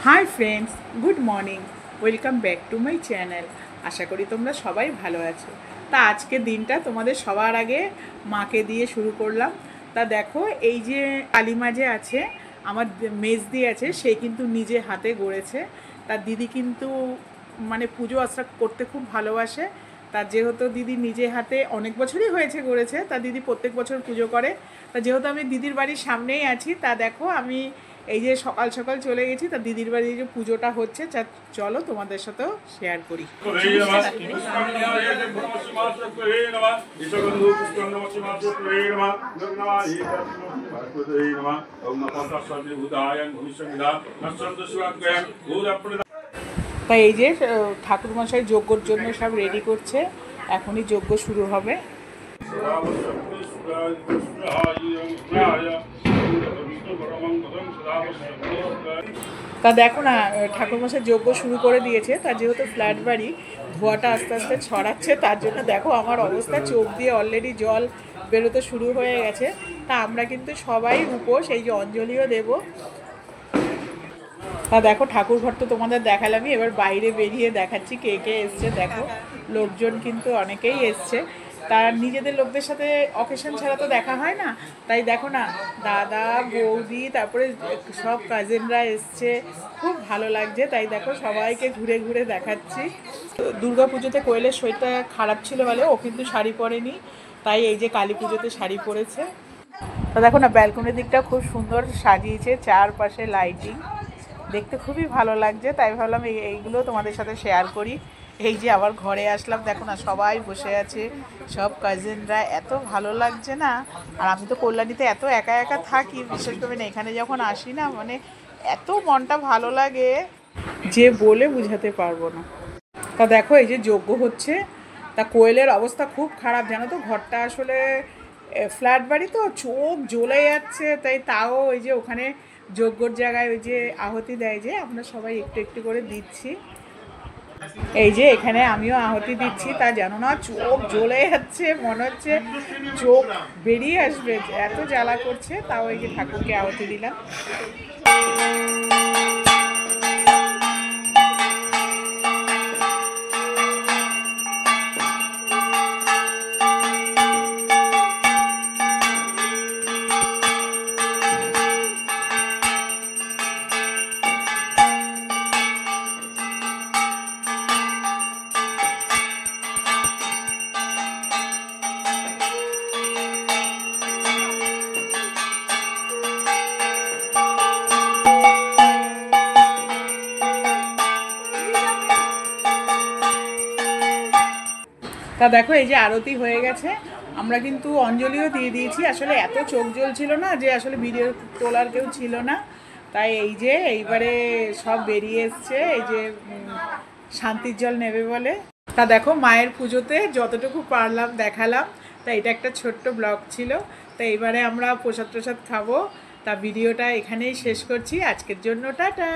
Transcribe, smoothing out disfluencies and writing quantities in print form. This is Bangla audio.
High friends, good morning, welcome back to my channel. আশা করি তোমরা সবাই ভালো আছো। তা আজকে দিনটা তোমাদের সবার আগে মাকে দিয়ে শুরু করলাম। তা দেখো, এই যে কালিমা যে আছে, আমার মেজদি আছে, সে কিন্তু নিজে হাতে গড়েছে। তার দিদি কিন্তু মানে পুজো আশা করতে খুব ভালোবাসে। তার যেহেতু দিদি নিজে হাতে অনেক বছরই হয়েছে গড়েছে, তা দিদি প্রত্যেক বছর পুজো করে। তা যেহেতু আমি দিদির বাড়ির সামনেই আছি, তা দেখো আমি এই যে সকাল সকাল চলে গেছি, তা দিদির বাড়ি যে পুজোটা হচ্ছে, চলো তোমাদের সাথেও শেয়ার করি। তাই এই যে ঠাকুরমশাই যজ্ঞর জন্য সব রেডি করছে, এখনই যজ্ঞ শুরু হবে। তা দেখো না, ঠাকুরমশাই যজ্ঞ শুরু করে দিয়েছে। তার যেহেতু ফ্ল্যাট বাড়ি, ধোঁয়াটা আস্তে আস্তে ছড়াচ্ছে, তার জন্য দেখো আমার অবস্থা, চোখ দিয়ে অলরেডি জল বেরোতে শুরু হয়ে গেছে। তা আমরা কিন্তু সবাই উপোস, এই যে অঞ্জলিও দেব। তা দেখো ঠাকুর ঘর তো তোমাদের দেখালামই, এবার বাইরে বেরিয়ে দেখাচ্ছি কে কে এসছে। দেখো লোকজন কিন্তু অনেকেই এসছে। তার নিজেদের লোকদের সাথে অকেশন ছাড়া তো দেখা হয় না। তাই দেখো না, দাদা বৌদি তারপরে সব কাজিনরা এসছে, খুব ভালো লাগছে। তাই দেখো সবাইকে ঘুরে ঘুরে দেখাচ্ছি। দুর্গা পুজোতে কোয়েলের শরীরটা খারাপ ছিল বলে ও কিন্তু শাড়ি পরেনি, তাই এই যে কালী পুজোতে শাড়ি পরেছে। তো দেখো না, ব্যালকনির দিকটা খুব সুন্দর সাজিয়েছে, চারপাশে লাইটিং, দেখতে খুবই ভালো লাগছে। তাই ভাবলাম এইগুলো তোমাদের সাথে শেয়ার করি। এই যে আবার ঘরে আসলাম, দেখো না সবাই বসে আছে, সব কাজিনরা, এত ভালো লাগছে না। আর আমি তো কল্যাণীতে এত একা একা থাকি, বিশেষ করে না এখানে যখন আসি না, মানে এত মনটা ভালো লাগে যে বলে বুঝাতে পারবো না। তা দেখো এই যে যজ্ঞ হচ্ছে, তা কোয়েলের অবস্থা খুব খারাপ জানো তো। ঘরটা আসলে ফ্ল্যাট বাড়ি তো, চোখ জ্বলে যাচ্ছে। তাও ওই যে ওখানে যজ্ঞর জায়গায় ওই যে আহুতি দেয়, যে আমরা সবাই একটু একটু করে দিচ্ছি। এই যে এখানে আমিও আহুতি দিচ্ছি, তা জানো না চোখ জ্বলে যাচ্ছে, মনে হচ্ছে চোখ বেরিয়ে আসবে, এত জ্বালা করছে। তাও এই যে ঠাকুরকে আহুতি দিলাম। তা দেখো এই যে আরতি হয়ে গেছে, আমরা কিন্তু অঞ্জলিও দিয়ে দিয়েছি। আসলে এত চোখ জ্বলছিল না যে আসলে ভিডিও তোলার কেউ ছিল না, তাই এই যে এইবারে সব বেরিয়ে এসছে, এই যে শান্তির জল নেবে বলে। তা দেখো মায়ের পুজোতে যতটুকু পারলাম দেখালাম। তা এটা একটা ছোট্ট ব্লগ ছিল। তা এবারে আমরা প্রসাদ খাবো। তা ভিডিওটা এখানেই শেষ করছি, আজকের জন্য টাটা।